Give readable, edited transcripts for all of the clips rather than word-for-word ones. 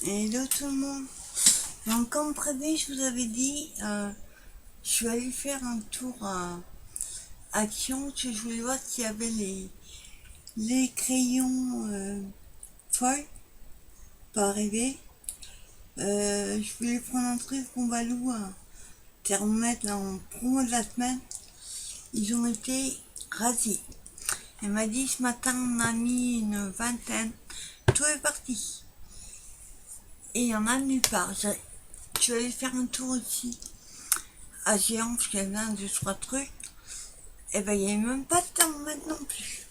Hello tout le monde. Donc comme prévu, je vous avais dit, je suis allée faire un tour à Action, parce que je voulais voir s'il y avait les crayons folles, pas arrivé. Je voulais prendre un truc qu'on va louer, un thermomètre là, en promo de la semaine. Ils ont été rasés. Elle m'a dit ce matin, on a mis une vingtaine. Tout est parti. Et il y en a nulle part. Je suis allée faire un tour aussi à Géant, parce qu'il y avait un, deux, trois trucs. Et ben il n'y avait même pas de thermomètre non plus.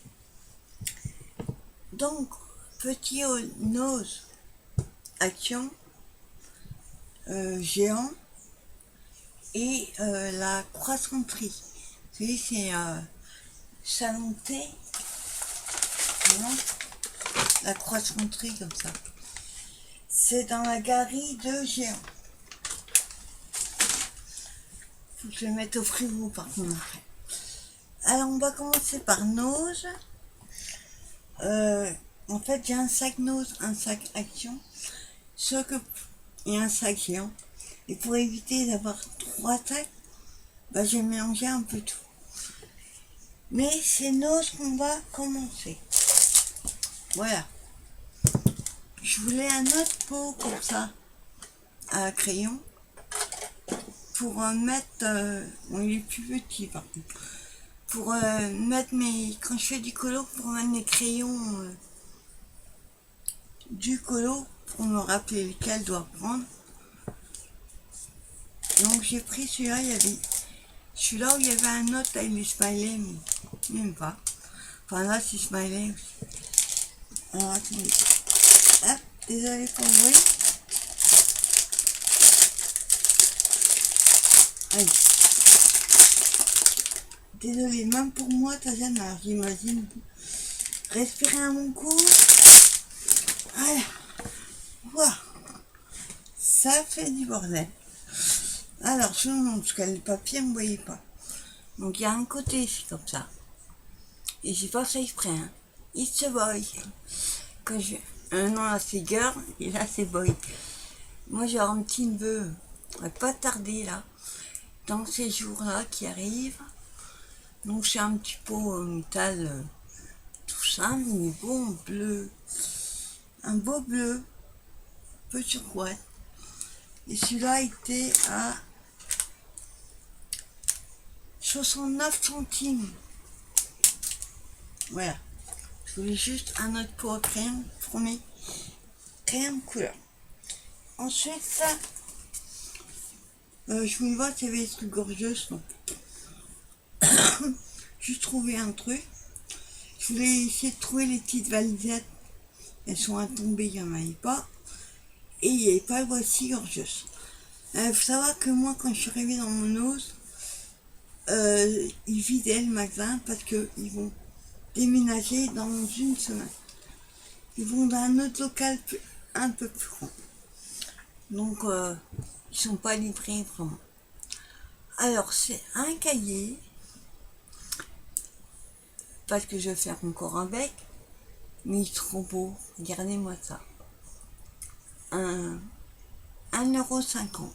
Donc, petit nose Action, Géant, et la croissanterie. Vous voyez, c'est salon de thé, vraiment, la croissanterie comme ça. C'est dans la galerie de Géant. Faut que je le mette au frigo par contre. Alors on va commencer par Nose. En fait j'ai un sac Nose, un sac Action, et un sac Géant. Et pour éviter d'avoir trois sacs, bah, j'ai mélangé un peu tout. Mais c'est Nose qu'on va commencer. Voilà. Je voulais un autre pot comme ça, à crayon, pour mettre, bon, il est plus petit par contre, pour mettre quand je fais du colo, pour mettre mes crayons du colo, pour me rappeler lequel doit prendre. Donc j'ai pris celui-là, il y avait celui-là où il y avait un autre avec les smileys, mais même pas. Enfin là c'est smiley aussi. Alors attendez. Hop, désolé pour le bruit. Allez. Désolé, même pour moi, Tarzan, alors j'imagine. Respirez un bon coup. Voilà. Wow. Ça fait du bordel. Alors, je vous montre, parce que le papier, vous ne voyez pas. Donc, il y a un côté, c'est comme ça. Et j'ai pas fait exprès, hein. It's a boy. Quand je... non, là, c'est girl, et là, c'est boy. Moi, j'ai un petit neveu, pas tarder, là, dans ces jours-là qui arrivent. Donc, c'est un petit pot métal, tout simple, mais bon, bleu. Un beau bleu, peu turquoise. Et celui-là était à 69 centimes. Voilà. Je voulais juste un autre pot à crayon pour mes crayons de couleur. Ensuite, ça, je voulais voir s'il y avait des trucs gorgeux. Non. Juste trouvé un truc. Je voulais essayer de trouver les petites valisettes. Elles sont à tomber, il n'y en avait pas. Et il n'y avait pas le voici gorgeuse. Il faut savoir que moi, quand je suis arrivée dans mon os, ils vidaient le magasin parce qu'ils vont déménager dans une semaine. Ils vont dans un autre local un peu plus grand. Donc, ils sont pas livrés vraiment. Alors, c'est un cahier, parce que je vais faire encore avec, mais il est trop beau. Regardez-moi ça. 1,50 €.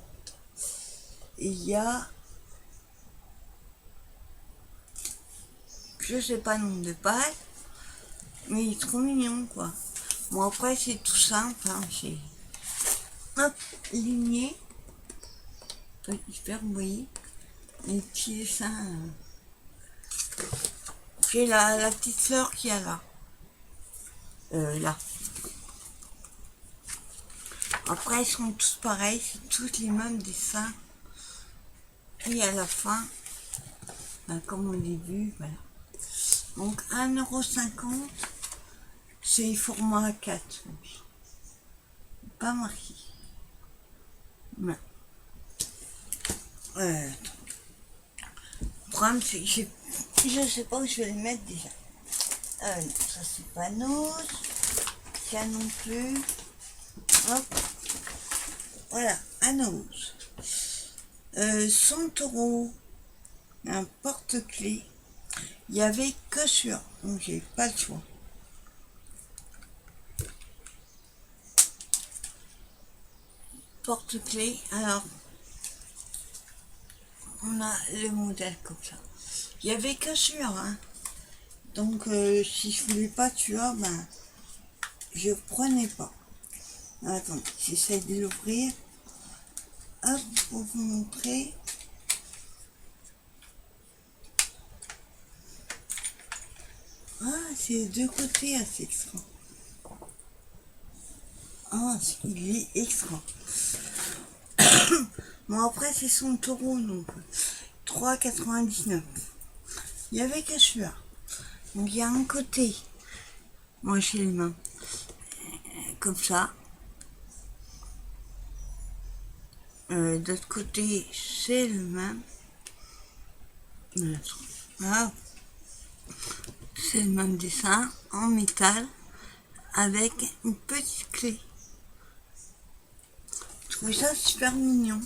Et il y a, je sais pas le nombre de pages, mais il est trop mignon, quoi. Bon, après, c'est tout simple, hein, c'est hop, ligné. J'espère que vous voyez les petits dessins. J'ai la petite fleur qu'il y a là. Là. Après, ils sont tous pareils, c'est tous les mêmes dessins. Et à la fin, ben, comme au début, voilà. Donc 1,50 €, c'est format A4. Pas marqué. Non. Le problème, c'est que je sais pas où je vais les mettre déjà. Non, ça c'est pas Nose. Ça non plus. Hop. Voilà, à Nose. 100 €. Un porte-clés. Il y avait que sur, donc j'ai pas le choix. porte-clés. Alors, on a le modèle comme ça. Il y avait que celui-là, hein. Donc, si je voulais pas celui-là, ben, je prenais pas. Attends, j'essaie de l'ouvrir. Hop, pour vous montrer. Ah, c'est les deux côtés assez extra. Ah, il est extra. Bon, après, c'est son taureau, donc 3,99. Il y avait que celui-là. Donc, il y a un côté. Moi, j'ai les mains. Comme ça. D'autre côté, c'est le même. Ah, c'est le même dessin en métal avec une petite clé. Je trouve ça super mignon.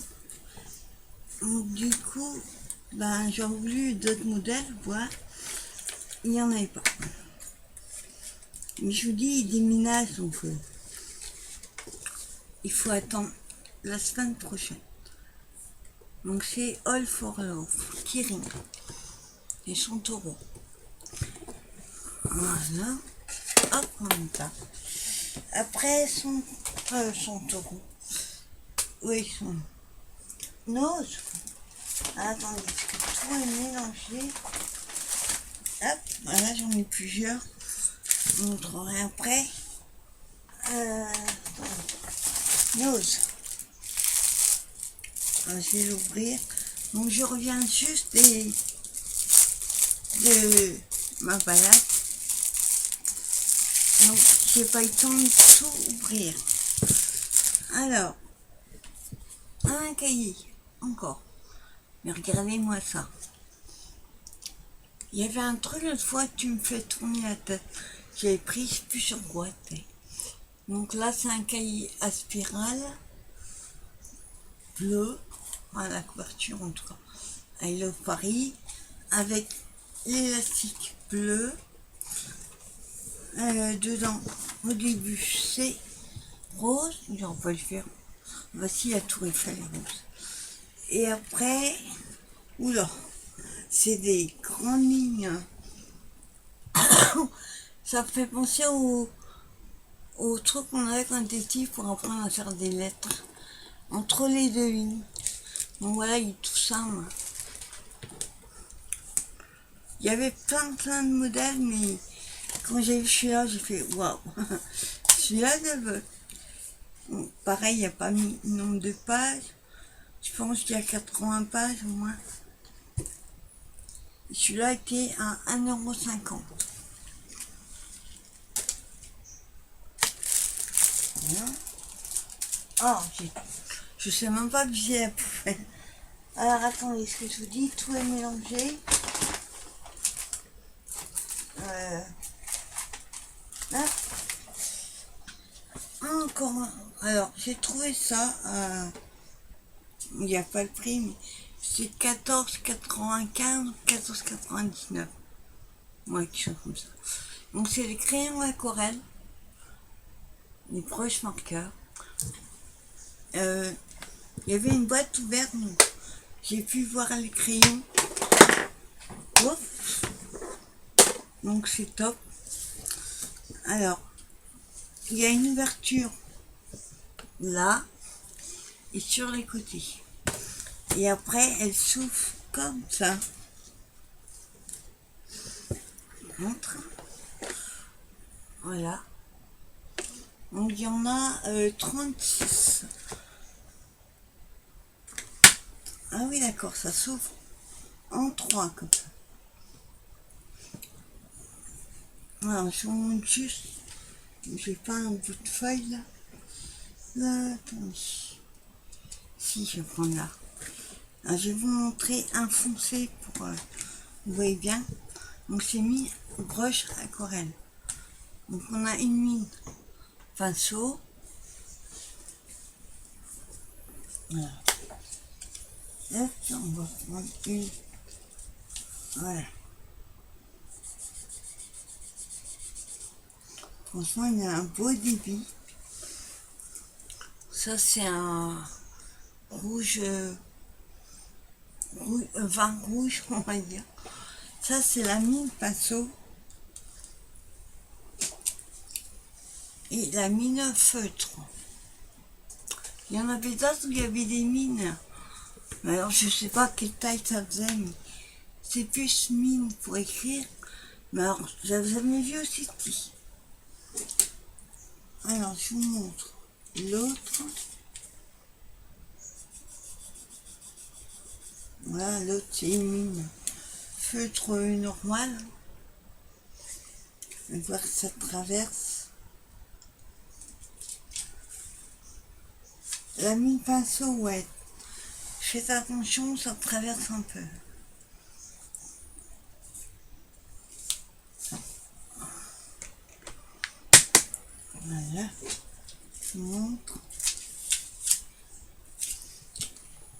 Donc, du coup, ben, j'ai voulu d'autres modèles, voir. Il n'y en avait pas. Mais je vous dis, il déménage, donc il faut attendre la semaine prochaine. Donc c'est All for Love, Kirin et son taureau. Voilà. Hop, on met ça. Après son taureau. Oui, son nose. Attendez, parce que tout est mélangé. Hop, voilà, j'en ai plusieurs. Je vous montrerai après. Nose. Je vais l'ouvrir. Donc je reviens juste de ma balade. Donc j'ai pas eu le temps de tout ouvrir. Alors, un cahier, encore. Mais regardez-moi ça. Il y avait un truc l'autre fois que tu me fais tourner la tête. J'avais pris, je sais plus sur quoi. Donc là, c'est un cahier à spirale bleu, à la couverture en tout cas. I Love Paris, avec l'élastique bleu. Dedans, au début, c'est rose. Genre, on va le faire. Voici la tour Eiffel rose. Et après, oula, c'est des grandes lignes. Ça me fait penser au truc qu'on avait quand on était petit pour apprendre à faire des lettres entre les deux lignes. Donc voilà, il y a tout ça. Moi. Il y avait plein de modèles, mais quand j'ai vu celui-là, j'ai fait waouh. Celui-là, je veux. Bon, pareil, il n'y a pas mis le nombre de pages. Je pense qu'il y a 80 pages au moins. Celui-là était à 1,50 €. Voilà. Oh, je sais même pas que j'ai la poubelle. Alors attendez, ce que je vous dis, tout est mélangé. Là. Encore un. Alors, j'ai trouvé ça. Il n'y a pas le prix, mais c'est 14,95 ou 14,99. Ouais, quelque chose comme ça. Donc, c'est les crayons aquarelle, les broches marqueurs. Il y avait une boîte ouverte, donc j'ai pu voir les crayons. Ouf. Donc, c'est top. Alors, il y a une ouverture là et sur les côtés. Et après, elle souffle comme ça. Je montre. Voilà. Donc il y en a 36. Ah oui, d'accord, ça s'ouvre en 3 comme ça. Alors, je vous montre juste. J'ai pas un bout de feuille là. Là, attendez. Si, je vais prendre là. Alors, je vais vous montrer un foncé pour. Vous voyez bien. Donc, c'est mis broche aquarelle. Donc, on a une mine pinceau. Voilà. Hop, on va prendre une. Voilà. Franchement, il y a un beau débit. Ça, c'est un rouge, vin rouge, on va dire. Ça, c'est la mine pinceau. Et la mine feutre. Il y en avait d'autres où il y avait des mines. Mais alors, je sais pas quelle taille ça faisait, mais c'est plus mine pour écrire. Mais alors, j'avais jamais vu aussi petit. Alors, je vous montre l'autre. Voilà, l'autre, c'est une mine feutre normale. On va voir que ça traverse. La mine pinceau, ouais. Faites attention, ça traverse un peu. Voilà. Je vous montre.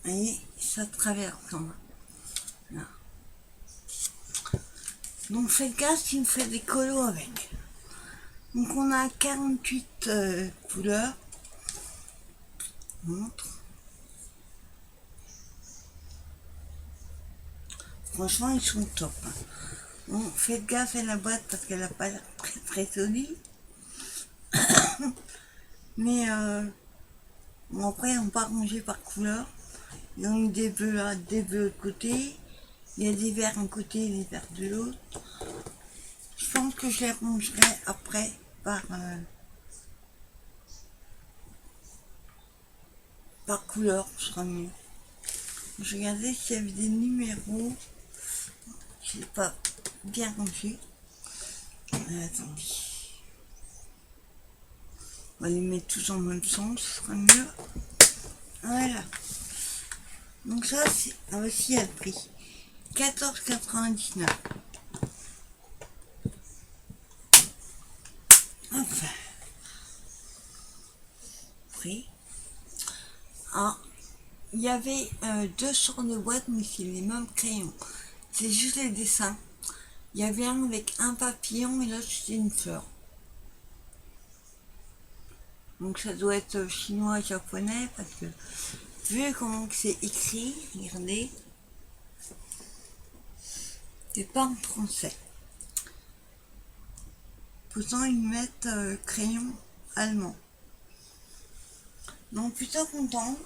Et ça traverse quand même. Là. Donc faites gaffe s'il me fait des colos avec. Donc on a 48 couleurs. Je vous montre. Franchement, ils sont top. Bon, faites gaffe à la boîte parce qu'elle n'a pas l'air très très solide. Mais bon, après, on pas rangé par couleur. Ils ont eu des bleus là, des bleus de côté. Il y a des verts d'un côté et des verts de l'autre. Je pense que je les rangerai après par couleur, ce sera mieux. Je regardais s'il y avait des numéros. Je n'ai pas bien rangé. Attendez. On va les mettre tous en même sens, ce sera mieux. Voilà. Donc ça, c'est aussi à le prix. 14,99. Enfin. Prix. Ah, il y avait deux sortes de boîtes, mais c'est les mêmes crayons. C'est juste les dessins. Il y avait un avec un papillon et l'autre c'était une fleur. Donc ça doit être chinois, japonais, parce que vu comment c'est écrit, regardez, c'est pas en français. Pourtant ils mettent crayon allemand. Donc plutôt content.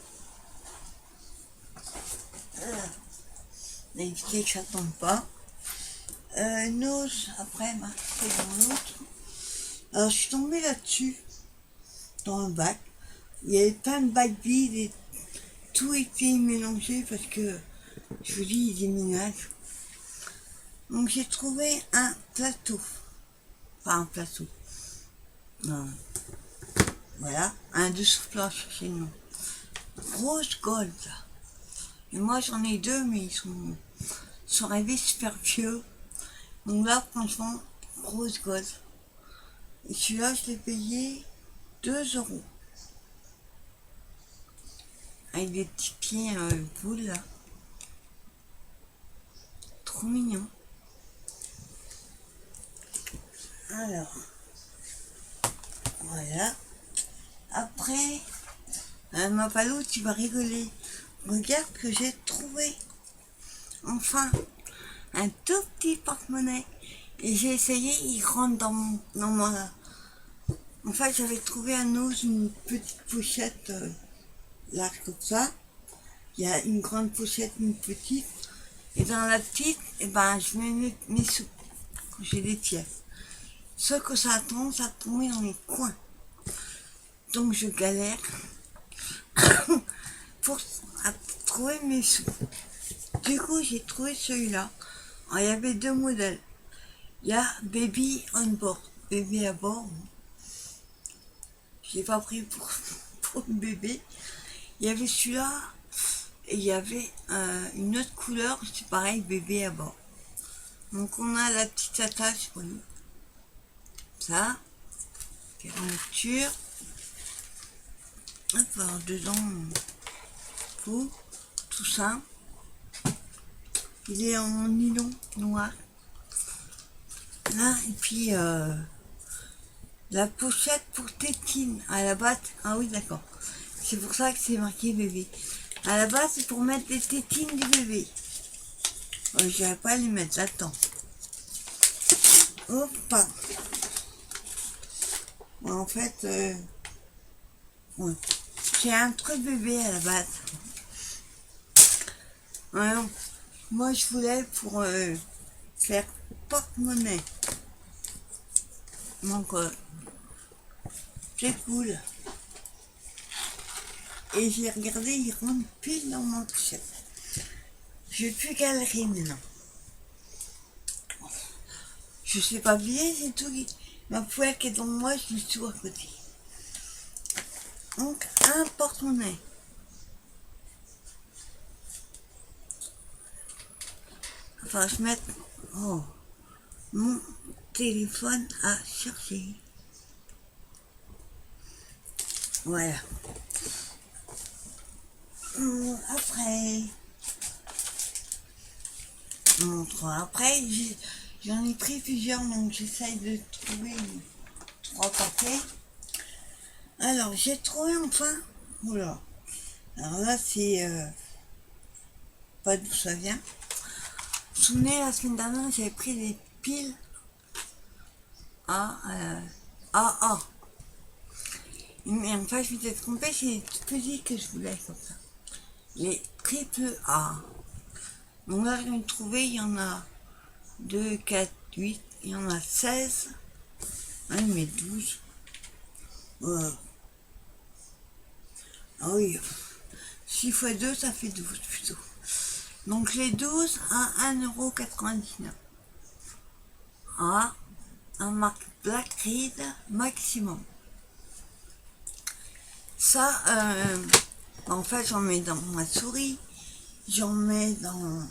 D'éviter que ça tombe pas. Nose, après, c'est dans l'autre. Alors je suis tombée là-dessus, dans un bac. Il y avait plein de bacs vides et tout était mélangé parce que, je vous dis, il déménage. Donc j'ai trouvé un plateau. Enfin un plateau. Non. Voilà, un dessous planche chez nous. Rose gold. Et moi j'en ai deux, mais ils sont arrivés super vieux. Donc là, franchement, rose gold. Et celui-là, je l'ai payé 2 €. Avec des petits pieds boules là. Trop mignon. Alors, voilà. Après, ma palou, tu vas rigoler. Regarde que j'ai trouvé. Enfin, un tout petit porte-monnaie. Et j'ai essayé, il rentre dans ma... En fait, j'avais trouvé à Nose une petite pochette large comme ça. Il y a une grande pochette, une petite. Et dans la petite, eh ben, je mets mes sous. Quand j'ai des pièces. Sauf que ça a tendance à tomber dans les coins. Donc je galère pour trouver mes sous. Du coup, j'ai trouvé celui-là. Alors, il y avait deux modèles. Il y a Baby on board, bébé à bord. Je l'ai pas pris pour le bébé. Il y avait celui-là et il y avait une autre couleur, c'est pareil, bébé à bord. Donc on a la petite attache, voyez. Ça, fermeture. Hop, alors dedans, tout ça. Il est en nylon noir. Là, et puis la pochette pour tétine à la boîte. Ah oui, d'accord. C'est pour ça que c'est marqué bébé. À la base, c'est pour mettre les tétines du bébé. Je n'irais pas les mettre là-dedans. Hop. En fait, ouais. C'est un truc bébé à la base. Ouais, non. Moi, je voulais pour faire porte-monnaie. Donc, c'est cool. Et j'ai regardé, il rentre pile dans mon pochette. Je vais plus galerie maintenant. Je sais pas plier, c'est tout. Ma poêle qui est dans moi, je l'ai tout à côté. Donc, un porte-monnaie. Enfin, je mets mon téléphone à chercher. Voilà. Après, j'en ai pris plusieurs, donc j'essaye de trouver 3 paquets. Alors, j'ai trouvé enfin. Oula. Alors là, c'est pas d'où ça vient. Vous vous souvenez, la semaine dernière, j'avais pris des piles AA. Mais en fait, je m'étais trompée, c'est les tout petits que je voulais comme ça. Les triple A. Donc là, je vais trouver, il y en a 2, 4, 8, il y en a 16. Ah oui, mais 12. Ah oui, 6 fois 2, ça fait 12 plutôt. Donc les 12 à 1,99 €. Ah, un marque Black Reed maximum. Ça, en fait, j'en mets dans ma souris, j'en mets dans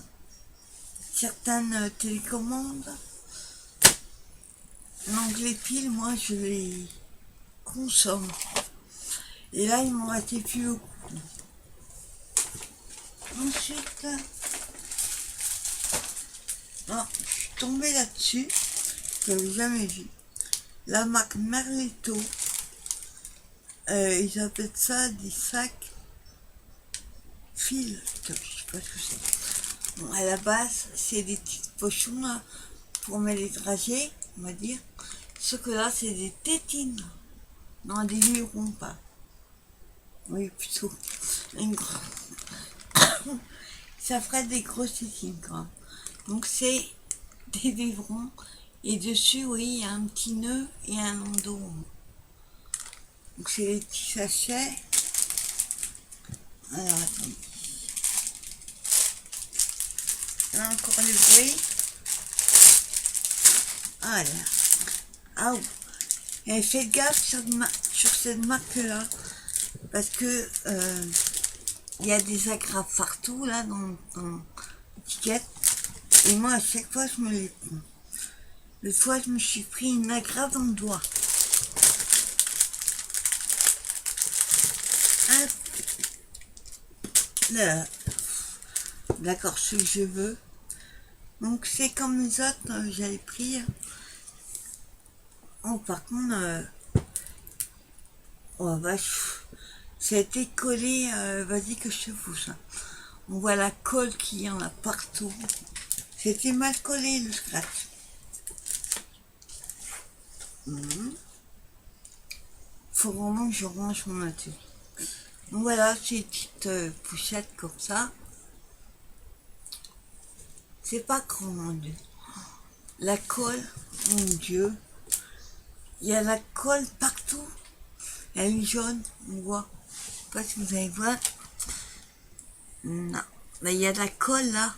certaines télécommandes. Donc les piles, moi, je les consomme. Et là, il m'en restait plus beaucoup. Ensuite, je suis tombée là-dessus, je n'avais jamais vu. La marque Merletto, ils appellent ça des sacs fil. Je sais pas ce que c'est. Bon, à la base, c'est des petites pochons là, pour mettre les trajets, on va dire. Ce que là, c'est des tétines. Non, des lurons pas. Oui, plutôt. Ça ferait des grosses tétines quand même. Donc c'est des biberons. Et dessus, oui, il y a un petit nœud et un endos. Donc c'est les petits sachets. Alors attendez. Là encore le bruit. Voilà. Ah oui. Et faites gaffe sur cette marque-là. Parce que il y a des agrafes partout là dans l'étiquette. Et moi à chaque fois je me les prends. L'autre fois je me suis pris une agrafe dans le doigt. Là. D'accord, ce que je veux. Donc c'est comme les autres, j'avais pris. Oh par contre, oh vache, ça a été collé, vas-y que je te pousse. Hein. On voit la colle qu'il y en a partout. C'était mal collé le scratch. Faut vraiment que je range mon atelier. Donc voilà, c'est une petite pochette comme ça. C'est pas grand, mon Dieu. La colle, mon Dieu. Il y a la colle partout. Elle est jaune, on voit. Je sais pas si vous allez voir. Non. Mais il y a de la colle là.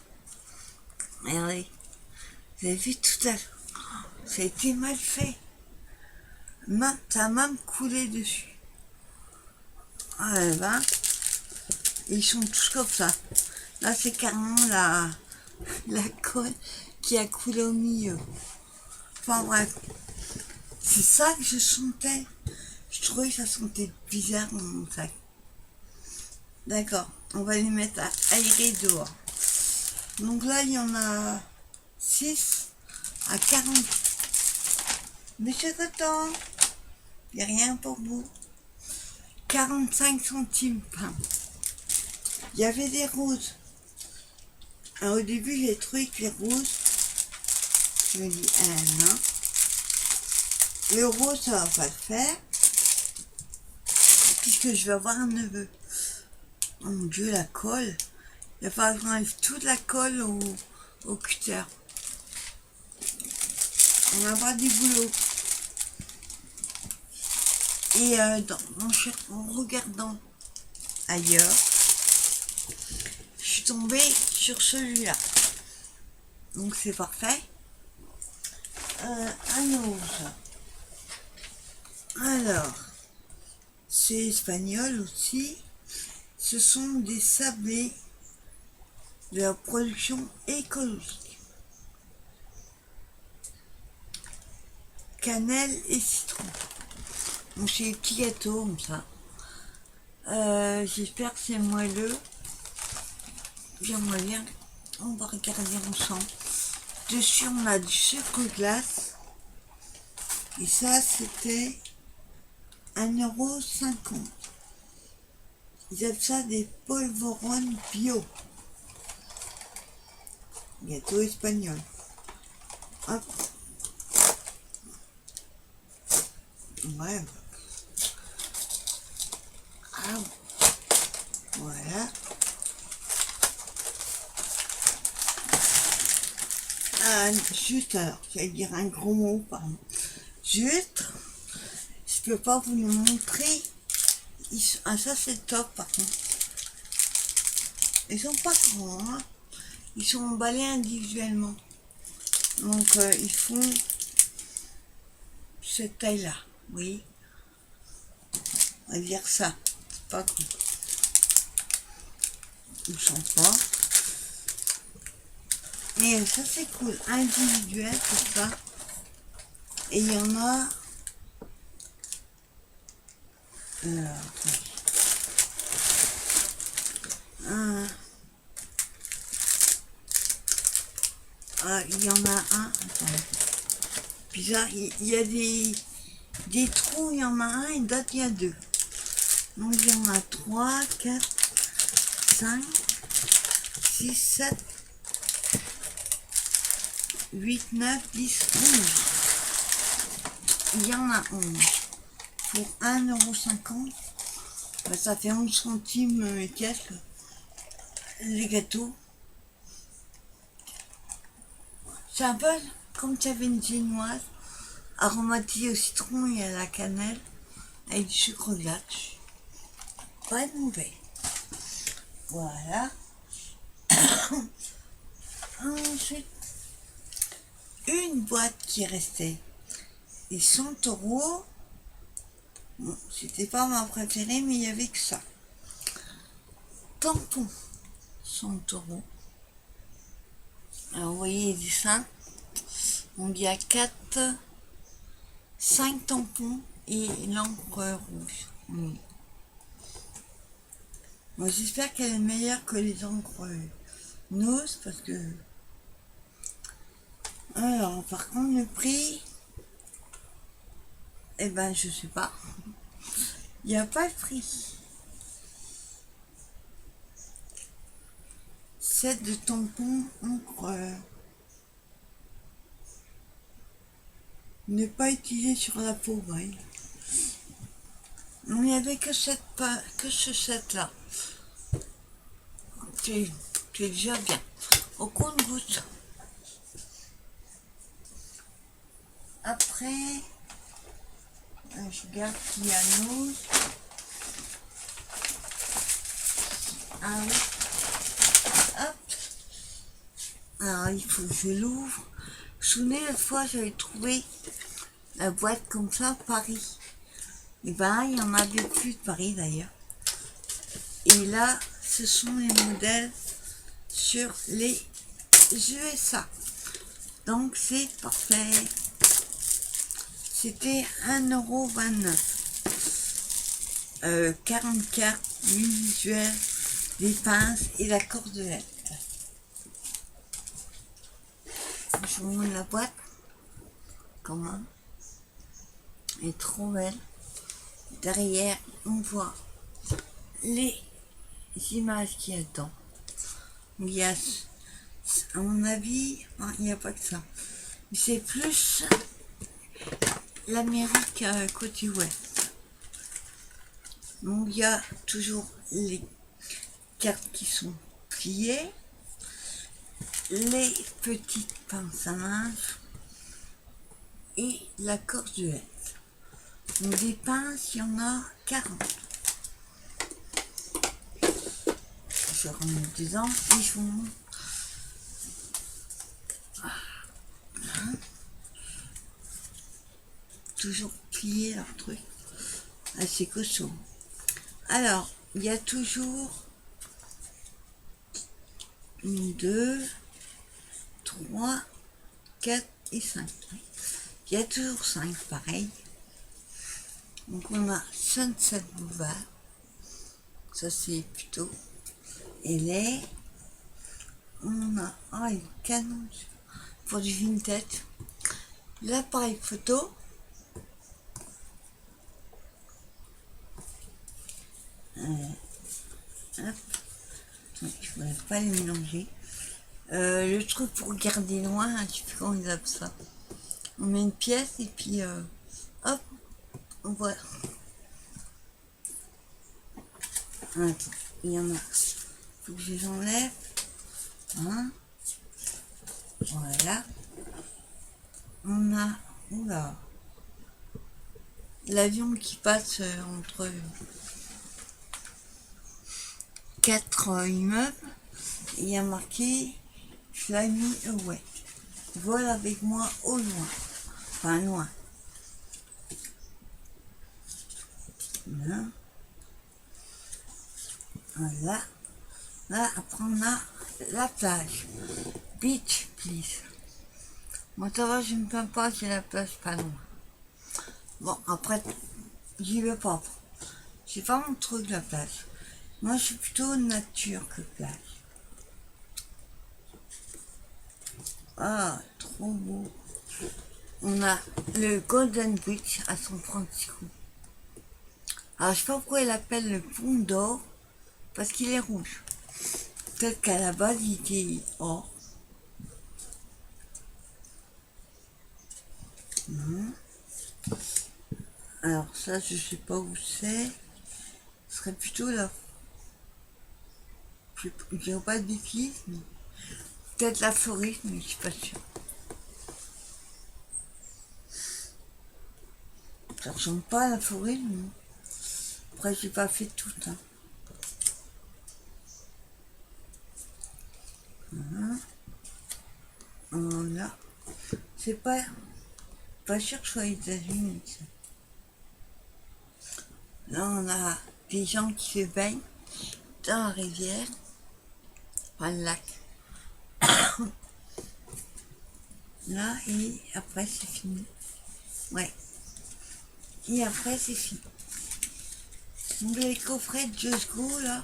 Regardez. Vous avez vu tout à l'heure. Ça a été mal fait. Ça a même coulé dessus. Ah ben. Ils sont tous comme ça. Là c'est carrément la colle qui a coulé au milieu. Enfin bref. C'est ça que je sentais. Je trouvais que ça sentait bizarre dans mon sac. D'accord, on va les mettre à aérer dehors. Donc là, il y en a 6 à 40. Monsieur Coton, il n'y a rien pour vous. 45 centimes. Enfin, il y avait des roses. Alors, au début, j'ai trouvé que les roses, je me dis, non. Le rose, ça va pas le faire. Puisque je vais avoir un neveu. Oh mon Dieu, la colle. Il va falloir que j'enlève toute la colle au cutter. On va avoir du boulot. Et en regardant ailleurs, je suis tombée sur celui-là. Donc c'est parfait. Un autre. Alors, c'est espagnol aussi. Ce sont des sablés de la production écologique. Cannelle et citron. Donc c'est des petits gâteaux comme ça. J'espère que c'est moelleux. J'aimerais bien. On va regarder ensemble. Dessus on a du sucre glace. Et ça c'était 1,50 €. Ils appellent ça des polvorones bio. Gâteau espagnol. Hop. Ouais. Ah, voilà. Juste alors, j'allais dire un gros mot, pardon. Juste, je peux pas vous le montrer. Ça c'est top par contre. Ils sont pas grands, hein. Ils sont emballés individuellement. Donc ils font cette taille-là, oui. On va dire ça. C'est pas grand. Ils sont pas. Mais ça c'est cool, individuel tout ça. Et il y en a. Il y en a un. Attends. Bizarre, il y a des trous, il y en a un et d'autres il y a deux. Donc il y en a 3, 4, 5, 6, 7, 8, 9, 10, 11. Il y en a 11. Pour 1,50 €, bah, ça fait 11 centimes et quelques les gâteaux. C'est un peu comme tu avais une génoise aromatisée au citron et à la cannelle avec du sucre glace. Pas de mauvais. Voilà. Ensuite, une boîte qui est restée. Et 100 €. Bon, c'était pas ma préférée, mais il n'y avait que ça. Tampon, 100 €. Alors, vous voyez les dessins. Donc, il y a 5 tampons et l'encre rouge. Oui. Moi, j'espère qu'elle est meilleure que les encres Nose, parce que... Alors, par contre, le prix... Eh ben, je sais pas. Il n'y a pas de prix. 7 de tampons encre... ne pas utiliser sur la peau, ouais. Il n'y avait que ce set là. C'est déjà bien. Au compte-gouttes. Après, je regarde qu'il y a nous. Ah oui. Hop. Alors il faut que je l'ouvre. Vous vous souvenez, l'autre fois j'avais trouvé la boîte comme ça à Paris. Et ben il y en a depuis de Paris d'ailleurs. Et là, ce sont les modèles sur les USA. Donc c'est parfait. C'était 1,29 €. 40 cartes, visuelles, des pinces et la cordelette. Je vous montre la boîte. Comment? Elle est trop belle. Derrière, on voit les images qu'il y a dedans. Il y a, à mon avis, il n'y a pas que ça. C'est plus l'Amérique côté ouest. Donc il y a toujours les cartes qui sont pliées, les petites pinces à linge et la cordelette. Donc des pinces, il y en a 40. Je remets dedans et je vous montre. Toujours plié leur truc. Assez costaud. Alors, il y a toujours 1, 2, 3, 4 et 5. Il y a toujours 5 pareil. Donc on a Sunset Boulevard. Ça c'est plutôt. Et les. On a. Ah, il est canon. Pour du vintage. L'appareil photo. Hop. Je ne voulais pas les mélanger. Le truc pour garder loin, je sais plus comment ils appellent ça. On met une pièce et puis hop, on voit. Attends, il y en a. Faut que je les enlève. Hein. Voilà. On a. Oula. L'avion qui passe entre 4 immeubles. Il y a marqué Fly Me Away. Vole avec moi au loin. Enfin loin. Là. Voilà. Là, après on a la plage. Beach, please. Moi ça va, je ne plains pas, j'ai la plage pas loin. Bon, après, j'y vais pas. C'est pas mon truc la plage. Moi je suis plutôt nature que plage. Ah, trop beau. On a le Golden Bridge à San Francisco. Alors je sais pas pourquoi il appelle le pont d'or, parce qu'il est rouge. Peut-être qu'à la base il était or. Alors ça je sais pas où c'est. Ce serait plutôt là. Je dirais pas de bêtises, mais peut-être la Floride, mais je suis pas sûre. Ça ressemble pas à la Floride, mais après j'ai pas fait tout. Hein. Voilà. C'est pas sûr que ce soit les États-Unis. Là on a des gens qui se baignent dans la rivière, enfin le lac. Là et après c'est fini. Ouais. Et après c'est fini. Donc les coffrets de Just Go là,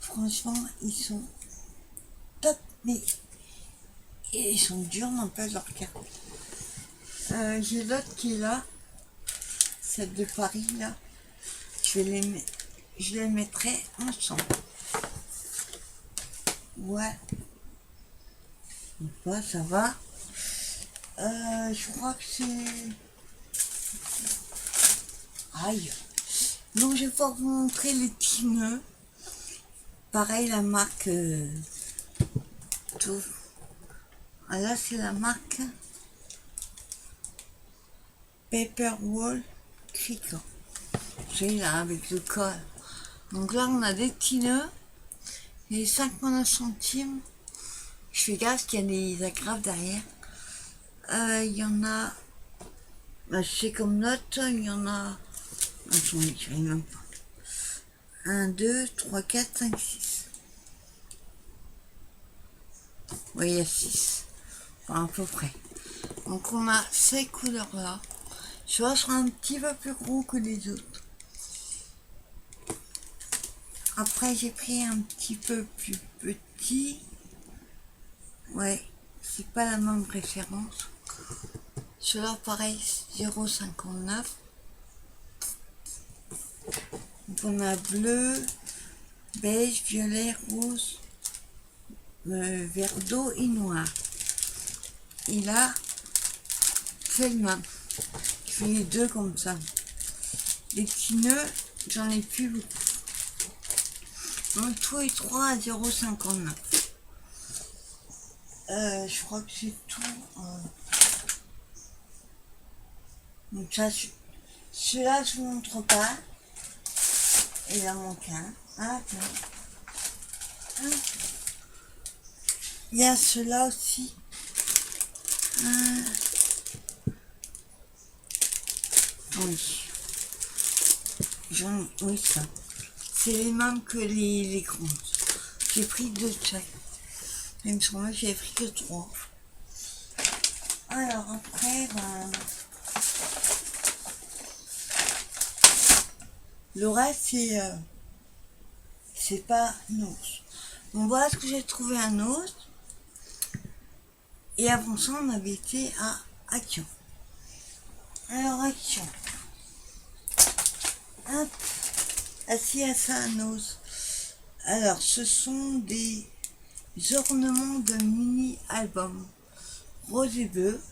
franchement ils sont top, mais ils sont durs dans pas leur carte. J'ai l'autre qui est là, celle de Paris là. Je les mettrai ensemble. Ouais. Ouais, ça va. Je crois que c'est. Aïe. Donc je vais pouvoir vous montrer les petits nœuds. Pareil la marque tout. Ah, là c'est la marque Paper Wall Cricut. J'ai là avec le col. Donc là on a des petits nœuds. Et 5,9 centimes. Je fais gaffe qu'il y a des agrafes derrière. Il y en a. Bah, je sais comme note, il y en a. Attends, je ne même pas. 1, 2, 3, 4, 5, 6. Oui, il y a 6. Enfin, à peu près. Donc on a ces couleurs-là. Je vois, sera un petit peu plus gros que les autres. Après, j'ai pris un petit peu plus petit. Ouais, c'est pas la même référence. Celui-là, pareil, 0,59. on a bleu, beige, violet, rose, vert d'eau et noir. Et là, c'est le même. Je fais les deux comme ça. Les petits nœuds, j'en ai plus beaucoup. Donc tout est 3 à 0,59. Je crois que c'est tout. Donc ça, celui-là, je vous montre pas. Il en manque un. Ah, non. Il y a ceux-là aussi. Oui. Oui, ça. C'est les mêmes que les grandes. J'ai pris 2 de chaque. Il me semble que j'ai pris que 3. Alors après, le reste, c'est pas un os. Bon, voilà ce que j'ai trouvé un os. Et avant ça, on avait été à Action. Alors, Action. Hop. Assis à ça, un os. Alors, ce sont des ornements de mini-album rose et bleu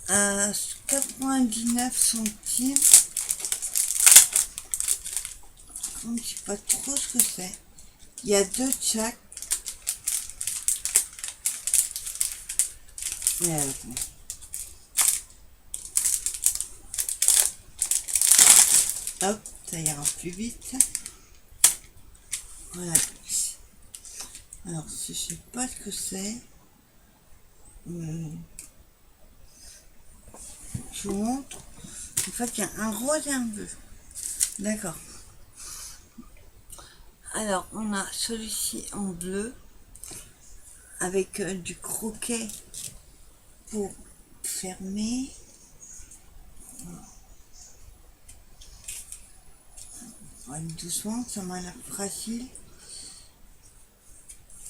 à 99 centimes. Je ne sais pas trop ce que c'est. Il y a 2 de chaque. Hop, ça ira plus vite. Voilà. Alors, je sais pas ce que c'est. Je vous montre. En fait, il y a un rose et un bleu. D'accord. Alors, on a celui-ci en bleu avec du croquet pour fermer. Ouais, doucement, ça m'a l'air facile.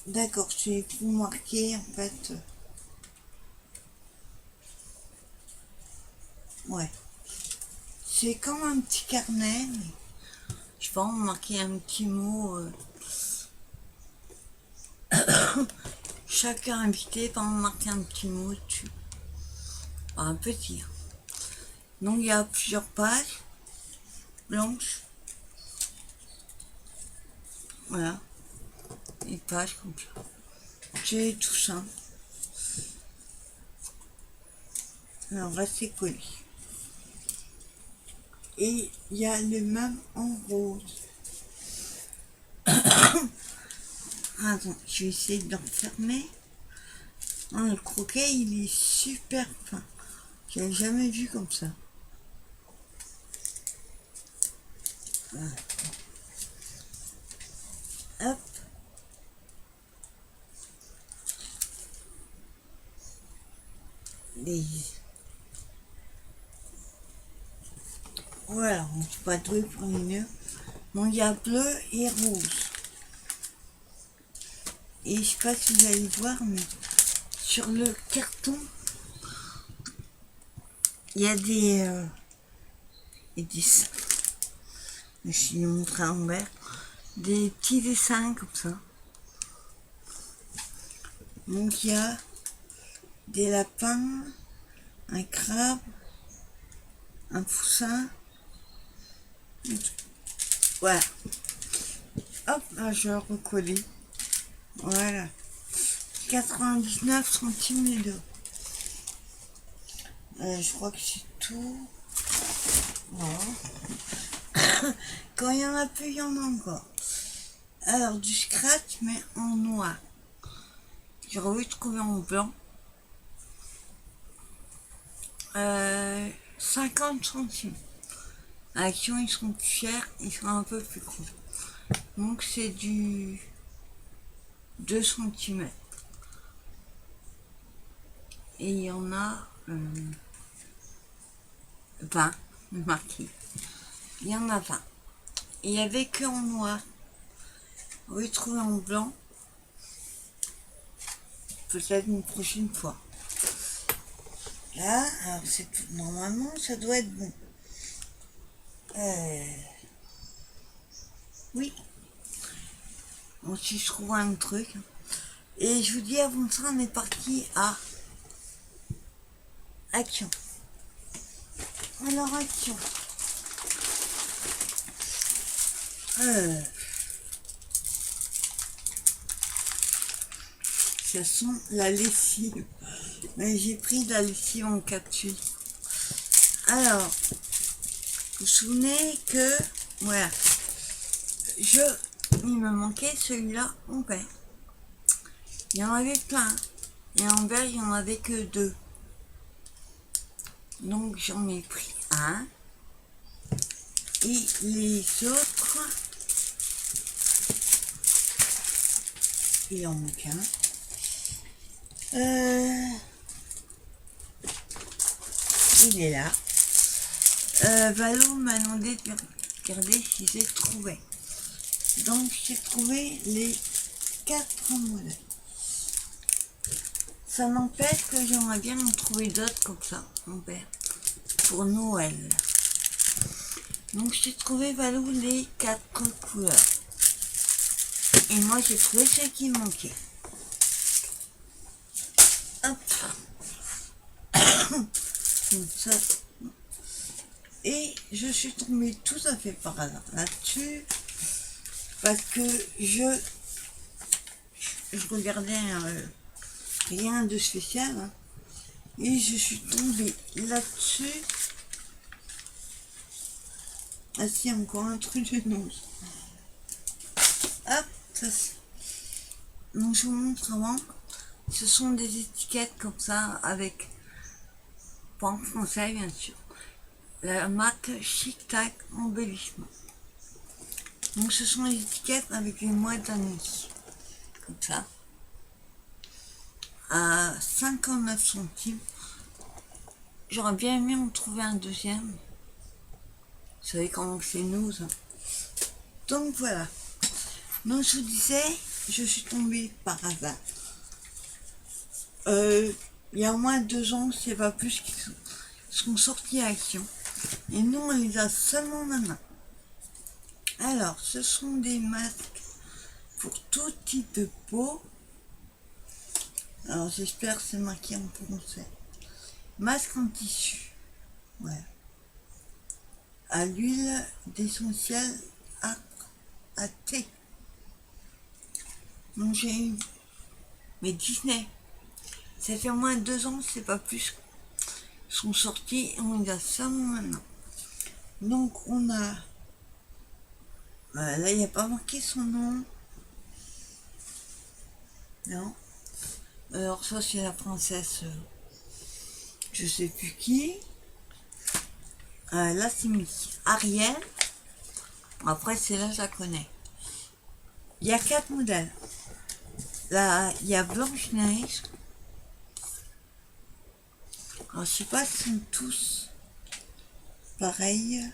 D'accord, je vais vous marquer en fait. Ouais. C'est comme un petit carnet, mais je vais en marquer un petit mot. Chacun invité va en marquer un petit mot dessus. Enfin, un petit. Donc il y a plusieurs pages blanches. Voilà. Des pages comme ça. J'ai tout ça. Alors là c'est collé. Et il y a le même en rose. Attends, je vais essayer de l'enfermer. Le croquet, il est super fin. J'ai jamais vu comme ça. Voilà. Hop. Et voilà, on ne peut pas doué pour une mieux. Bon, il y a bleu et rouge. Et je sais pas si vous allez voir, mais sur le carton, il y a des dessins. Je vais vous montrer en vert. Des petits dessins comme ça. Donc il y a des lapins, un crabe, un poussin. Voilà. Hop, là je vais recoller. Voilà. 99 centimes les deux. Je crois que c'est tout. Voilà. Quand il y en a plus, il y en a encore. Alors du scratch mais en noir. J'aurais voulu trouver en blanc. 50 centimes. À Action, ils sont plus chers, ils sont un peu plus gros. Donc c'est du 2 cm. Et il y en a 20 marqués. Il y en a 20. Et il n'y avait que en noir. On va trouver en blanc. Peut-être une prochaine fois. Là, alors c'est tout. Normalement, ça doit être bon. si je trouve un truc. Et je vous dis, avant ça, on est parti à Action. Alors, Action. Ça sent la lessive. Mais j'ai pris de la lessive en capsule. Alors, vous vous souvenez que, voilà, il me manquait celui-là en vert. Il y en avait plein. Et en vert, il n'y en avait que 2. Donc, j'en ai pris un. Et les autres, il en manque un. Il est là. Valo m'a demandé de regarder si j'ai trouvé. Donc j'ai trouvé les 4 modèles. Ça n'empêche que j'aimerais bien en trouver d'autres comme ça, mon père, pour Noël. Donc j'ai trouvé Valo les 4 couleurs. Et moi j'ai trouvé ceux qui manquaient. Hop. Comme ça. Et je suis tombée tout à fait par hasard là-dessus. Parce que je regardais rien de spécial. Hein, et je suis tombée là-dessus. Ah si, encore un truc de nose. Hop, ça c'est. Donc je vous montre avant. Ce sont des étiquettes comme ça avec, pas en français bien sûr, la marque Chic Tac Embellissement. Donc ce sont les étiquettes avec les mois d'année. Comme ça. À 59 centimes. J'aurais bien aimé en trouver un deuxième. Vous savez comment c'est nous. Hein. Donc voilà. Donc je vous disais, je suis tombée par hasard. Il y a au moins 2 ans, c'est pas plus, qu'ils sont sortis à Action. Et nous, on les a seulement maintenant. Alors, ce sont des masques pour tout type de peau. Alors, j'espère que c'est marqué en français. Masque en tissu. Voilà. À l'huile d'essentiel à thé. Donc, j'ai eu. Mais Disney. Ça fait au moins 2 ans, c'est pas plus. Ils sont sortis et on les a seulement maintenant. Donc, on a. Là, il n'y a pas marqué son nom. Non. Alors ça c'est la princesse, je sais plus qui. Là c'est mis Ariel. Après c'est là je la connais. Il y a 4 modèles. Là il y a Blanche-Neige. Alors je sais pas s'ils sont tous pareils.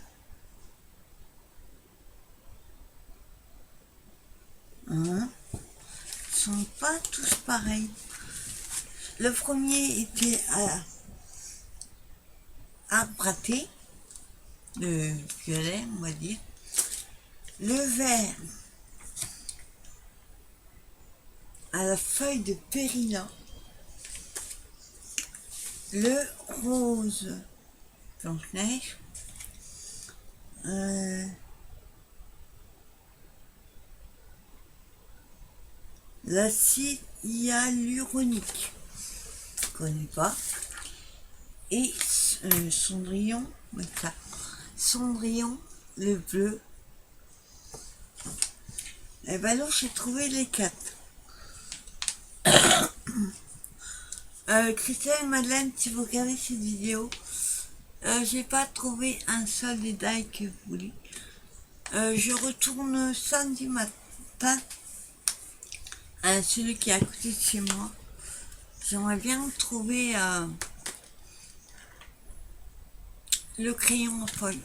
Hein? Ils sont pas tous pareils. Le premier était à brater, le violet, on va dire. Le vert à la feuille de périlla. Le rose, Blanche-Neige. L'acide hyaluronique, je connais pas. Et Cendrillon, ça. Cendrillon, le bleu. Et ben alors j'ai trouvé les 4. Christelle et Madeleine, si vous regardez cette vidéo, j'ai pas trouvé un seul détail que vous voulez. Je retourne samedi matin. Celui qui est à côté de chez moi. J'aimerais bien trouver le crayon en feuille.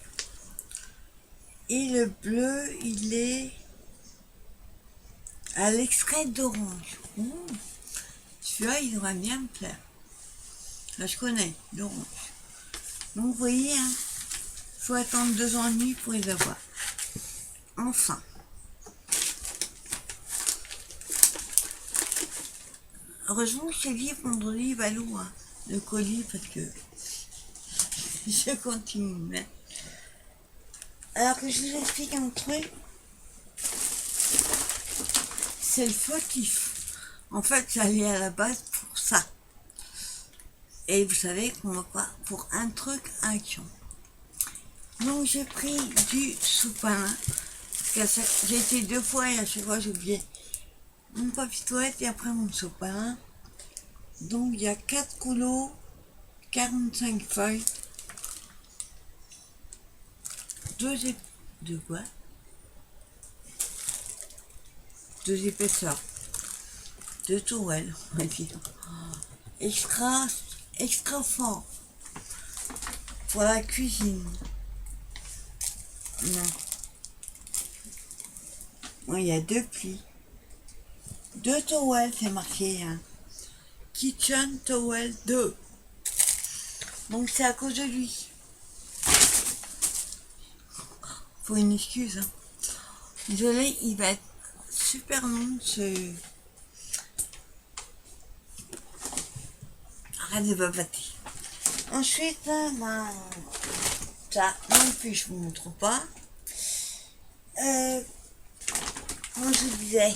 Et le bleu, il est à l'extrait d'orange. Celui-là, il devrait bien me plaire. Là, je connais l'orange. Donc, vous voyez, hein, faut attendre 2 ans et demi pour les avoir. Enfin. Heureusement que j'ai dit vendredi, Valou, hein, le colis, parce que je continue. Hein. Alors que je vous explique un truc, c'est le fautif. En fait, j'allais à la base pour ça. Et vous savez qu'on va pas pour un truc, un action. Donc j'ai pris du sopalin. J'ai été 2 fois et à chaque fois j'ai oublié mon papier toilette et après mon sopalin. Donc il y a 4 coulots, 45 feuilles, 2 quoi 2 épaisseurs, 2 towels, on va dire. Extra fort pour la cuisine. Non. Ouais, il y a 2 plis. 2 towels, c'est marqué. Hein. Kitchen Towel 2. Donc c'est à cause de lui. Faut une excuse. Hein. Désolé, il va être super long ce... Arrête de babater. Ensuite, ben, ça non plus je vous montre pas. Comme je disais,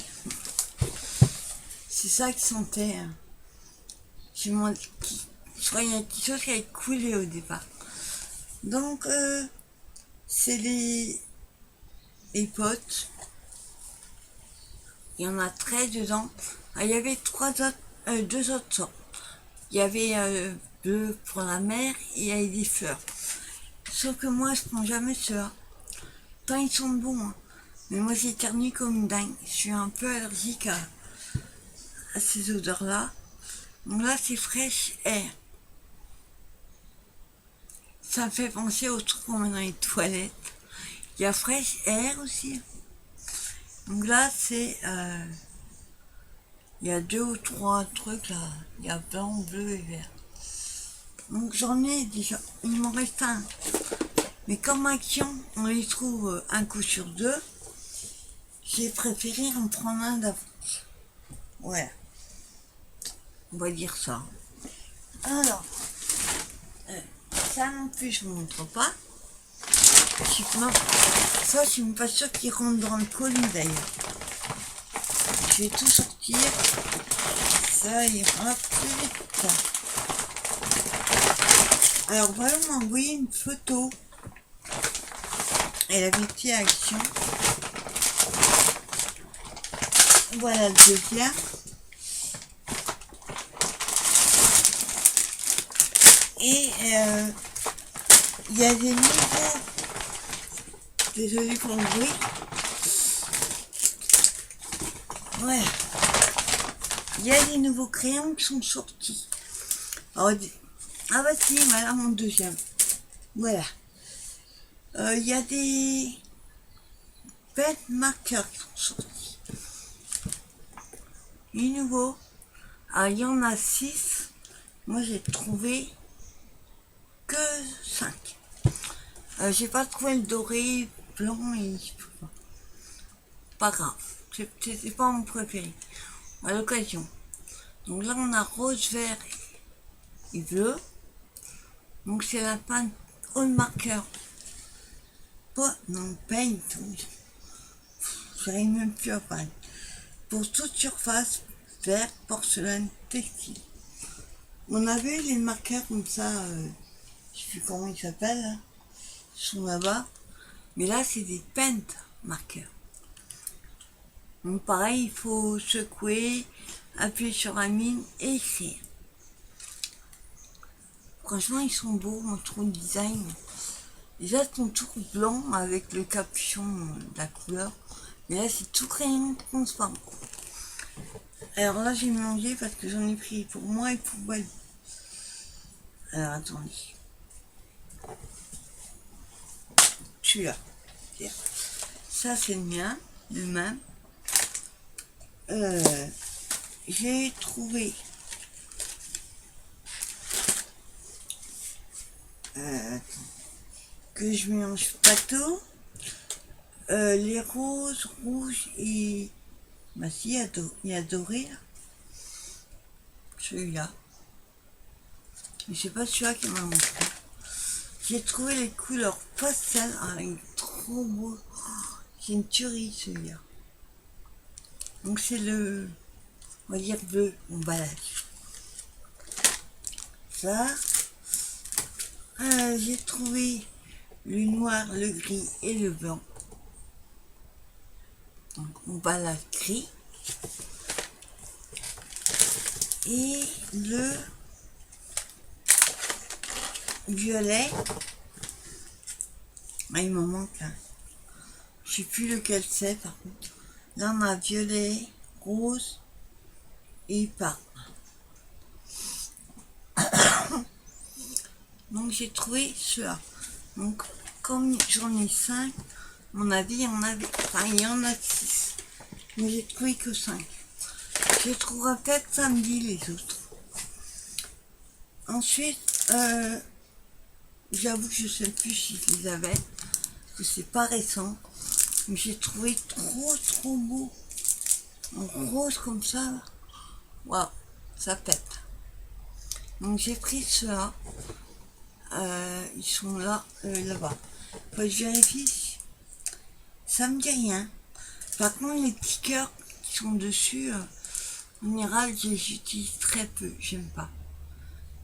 c'est ça qui sentait. Hein. Je crois qu'il y a quelque chose qui avait coulé au départ. Donc, c'est les potes. Il y en a 13 dedans. Ah, il y avait 2 autres sortes. Il y avait bleu pour la mer et il y avait des fleurs. Sauf que moi, je prends jamais ceux-là. Tant ils sont bons. Hein. Mais moi, j'éternue comme une dingue. Je suis un peu allergique à ces odeurs-là. Donc là, c'est Fresh Air. Ça me fait penser au truc qu'on met dans les toilettes. Il y a Fresh Air aussi. Donc là, c'est... il y a 2 ou 3 trucs là. Il y a blanc, bleu et vert. Donc j'en ai déjà. Il m'en reste un. Mais comme Action, on les trouve un coup sur 2, j'ai préféré en prendre un d'avance. Voilà. On va dire ça. Alors, ça non plus, je ne vous montre pas. Ça, je suis même pas sûre qu'il rentre dans le colis d'ailleurs. Je vais tout sortir. Ça ira plus vite. Alors, voilà, on m'a envoyé une photo. Elle avait été à Action. Voilà le deuxième. Et il y a des nouveaux. Désolé pour le bruit. Ouais. Il y a des nouveaux crayons qui sont sortis. Alors, ah bah si, voilà mon deuxième. Voilà. Il y a des pen marqueurs qui sont sortis. Les nouveaux. Alors, il y en a 6. Moi, j'ai trouvé que 5. J'ai pas trouvé le doré, blanc et... Pas grave. C'était pas mon préféré. À l'occasion. Donc là, on a rose, vert et bleu. Donc c'est la peinture au marqueur. Pas, non, paint. J'arrive même plus à peindre. Pour toute surface, vert, porcelaine, textile. On avait les marqueurs comme ça, je sais plus comment ils s'appellent, hein, ils sont là-bas. Mais là, c'est des peintes marqueurs. Donc pareil, il faut secouer, appuyer sur la mine et écrire. Franchement, ils sont beaux, on trouve le design. Déjà, ils sont tout blancs avec le capuchon de la couleur. Mais là, c'est tout crayon transparent. Alors là, j'ai mangé parce que j'en ai pris pour moi et pour Walou. Alors, attendez. Celui-là. Ça, c'est le mien, le même. J'ai trouvé que je mélange pas tout. Les roses, rouges et... Bah si, il y a doré là. celui-là. Mais c'est pas celui-là qui m'a montré. J'ai trouvé les couleurs pastel, il est trop beau. C'est une tuerie celui-là. Donc c'est le, on va dire bleu, emballage. Ça, j'ai trouvé le noir, le gris et le blanc. Donc emballage gris. Et le violet. Il m'en manque un. Je sais plus lequel c'est par contre. Là on a violet, rose et pas. Donc j'ai trouvé ceux-là. Donc comme j'en ai 5, à mon avis il y en avait. Enfin il y en a 6. Mais j'ai trouvé que 5. Je trouverai peut-être samedi les autres. Ensuite, j'avoue que je sais plus si je les avais. Parce que c'est pas récent. Mais j'ai trouvé trop beau. En rose comme ça. Waouh, ça pète. Donc j'ai pris ceux-là. Ils sont là, là-bas. Faut que je vérifie. Ça me dit rien. Par contre, les petits cœurs qui sont dessus, en général, j'utilise très peu. J'aime pas.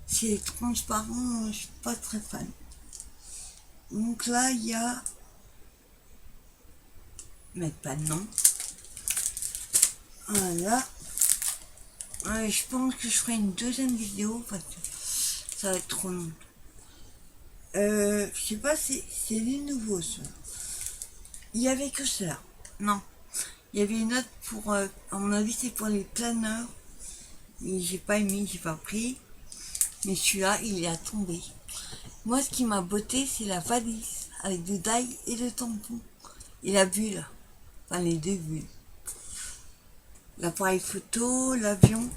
C'est transparent, je suis pas très fan. Donc là, il y a... Mais pas de nom. Voilà. Je pense que je ferai une deuxième vidéo parce que ça va être trop long. Je sais pas si c'est les nouveaux ça. Il y avait que ça. Non. Il y avait une autre pour, à mon avis c'est pour les planeurs. Et j'ai pas aimé, j'ai pas pris. Mais celui-là, il est à tomber. Moi, ce qui m'a botté, c'est la valise avec le die et le tampon. Et la bulle. Enfin, les deux bulles. L'appareil photo, l'avion.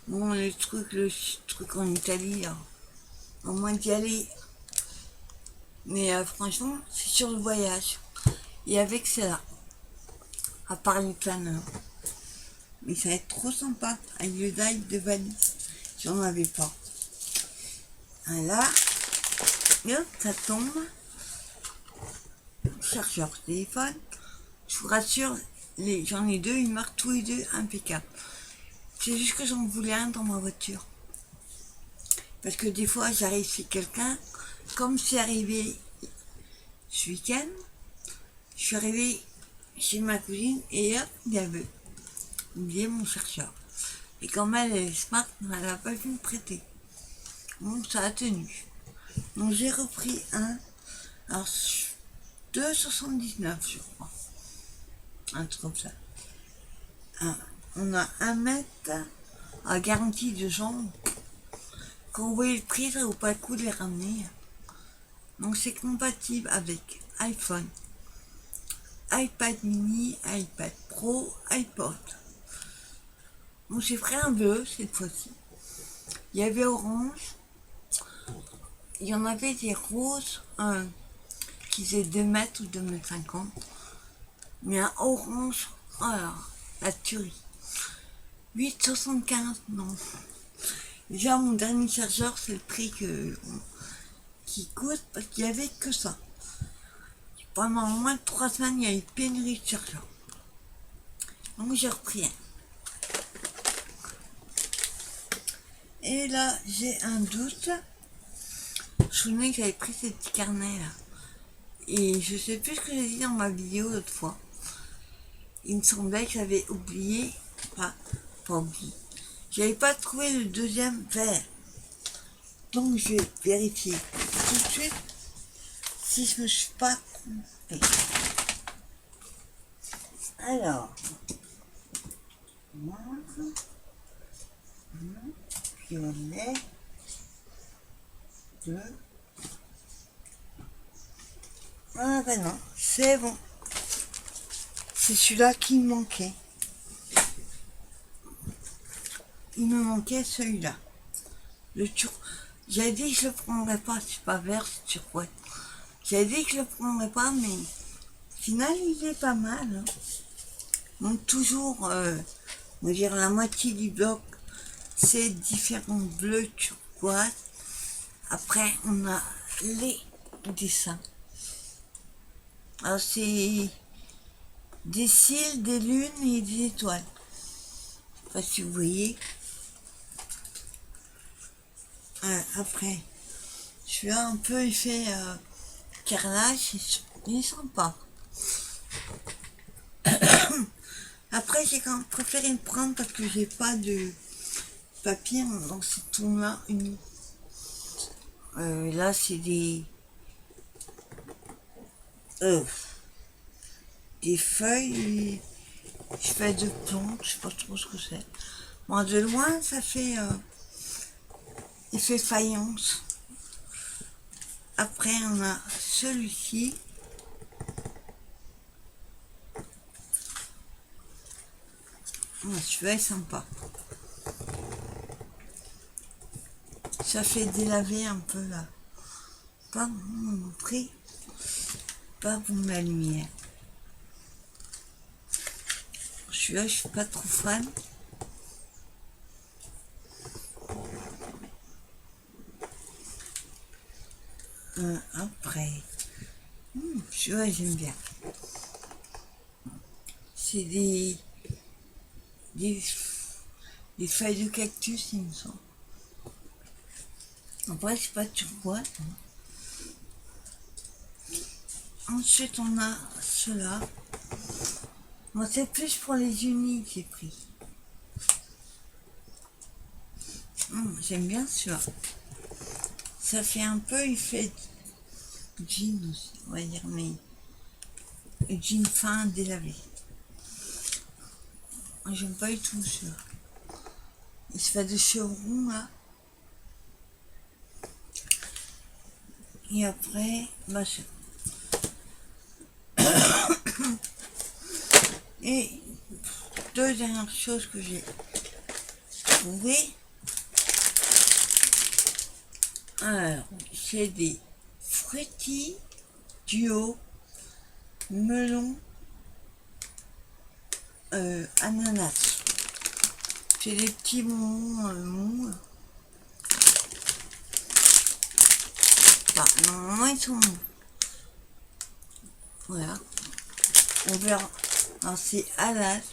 Bon, le truc en Italie, là. Au moins d'y aller. Mais franchement, c'est sur le voyage. Et avec celle-là. À part les planeurs. Mais ça va être trop sympa. Avec le die de valise. J'en avais pas. Là. Et hop, ça tombe. Chargeur téléphone. Je vous rassure, j'en ai deux, ils marquent tous les deux impeccables. C'est juste que j'en voulais un dans ma voiture. Parce que des fois, j'arrive chez quelqu'un, comme c'est arrivé ce week-end, je suis arrivé chez ma cousine et hop, il avait oublié mon chargeur. Et comme elle est smart, elle n'a pas pu me prêter. Donc ça a tenu. Donc j'ai repris un, alors 2,79 je crois. Un truc comme ça. On a 1 mètre à garantie de gens. Quand vous voyez le prix, ça vaut pas le coup de les ramener. Donc c'est compatible avec iPhone, iPad mini, iPad Pro, iPod. Donc j'ai pris un bleu cette fois-ci. Il y avait orange. Il y en avait des roses qui faisaient 2 mètres ou 2,50 m. Mais un orange, voilà, la tuerie. 8,75, non. Déjà, mon dernier chargeur, c'est le prix qui coûte parce qu'il n'y avait que ça. Pendant au moins 3 semaines, il y a eu pénurie de chargeurs. Donc, j'ai repris un. Et là, j'ai un doute. Je me souviens que j'avais pris ces petits carnets là. Et je sais plus ce que j'ai dit dans ma vidéo l'autre fois. Il me semblait que j'avais oublié. Pas oublié. J'avais pas trouvé le deuxième verre. Donc je vais vérifier tout de suite si je me suis pas trompée. Alors, noir, violet, bleu. Ah ben non, c'est bon. C'est celui-là qui me manquait. Il me manquait celui-là. Le turquoise. J'avais dit que je le prendrais pas, c'est pas vert, c'est turquoise. J'avais dit que je le prendrais pas, mais au final il est pas mal. Hein. Donc toujours, on va dire la moitié du bloc, c'est différents bleus turquoise. Après, on a les dessins. Alors, c'est des cils, des lunes et des étoiles. Je sais pas si vous voyez. Après, celui-là, un peu effet carrelage, il est sympa. Après, j'ai quand même préféré le prendre parce que j'ai pas de papier dans ce ton-là. Là, c'est des feuilles, de plantes, je sais pas trop ce que c'est. Bon, de loin, ça fait effet faïence. Après, on a celui-ci. Celui-là est sympa. Ça fait délaver un peu là. Pas vous montrer, pas vous la lumière. Celui-là, je suis pas trop fan. Après, celui-là, j'aime bien. C'est des feuilles de cactus, il me semble. Après, c'est pas turquoise. Ensuite, on a ceux-là. Moi, c'est plus pour les unis que j'ai pris. J'aime bien celui-là. Ça fait un peu effet jean aussi, on va dire, mais jean fin délavé. J'aime pas du tout celui-là. Il se fait de chevron là. Et après, machin. Et deux dernières choses que j'ai trouvées. Alors, c'est des fruitis duo melon ananas. C'est des petits bonbons mous. Enfin, normalement ils sont mous. Voilà. On verra. Alors c'est à l'âge.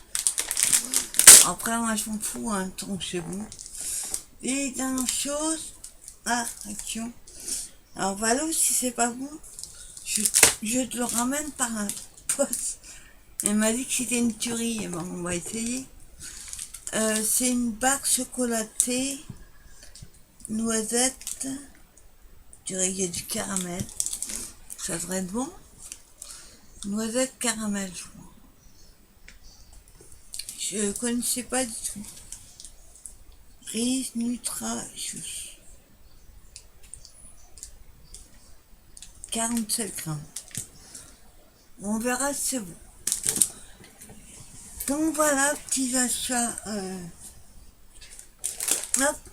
Après moi je m'en fous tant que c'est bon. Et dernière chose. Action. Alors Valou, si c'est pas bon, je te le ramène par un poste. Elle m'a dit que c'était une tuerie. Bon, on va essayer. C'est une barre chocolatée, noisette. Je dirais qu'il y a du caramel. Ça devrait être bon. Noisette caramel, je crois. Je connaissais pas du tout. Riz Nutrajus. 47 grammes. On verra si c'est bon. Donc voilà, petits achats.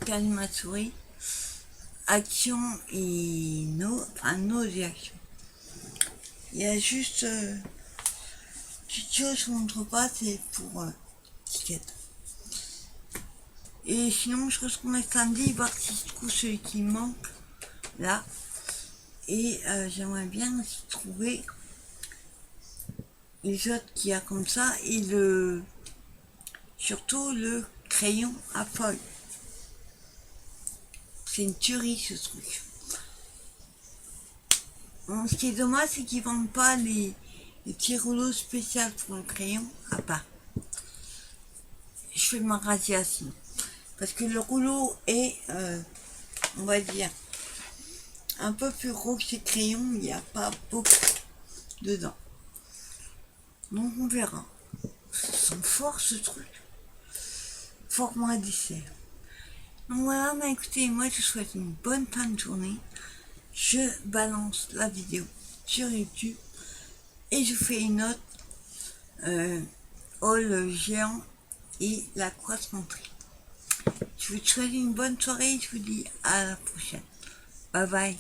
Perdu ma souris. Action et nos et action. Il y a juste petite chose qu'on ne montre pas, c'est pour ticket. Et sinon, je retourne samedi voir si je trouve celui qui manque là. Et j'aimerais bien trouver les autres qu'il y a comme ça et surtout le crayon à feuille. C'est une tuerie ce truc. Bon, ce qui est dommage, c'est qu'ils vendent pas les petits rouleaux spéciaux pour le crayon à part. Je fais ma radiation. Parce que le rouleau est, on va dire, un peu plus gros que ces crayons, il n'y a pas beaucoup dedans. Donc on verra. Ils sont forts ce truc. Fort moins dessert. Donc voilà, bah écoutez, moi je vous souhaite une bonne fin de journée. Je balance la vidéo sur YouTube et je fais une note haul géant et la croissance-montrie. Je vous souhaite une bonne soirée et je vous dis à la prochaine. Bye bye.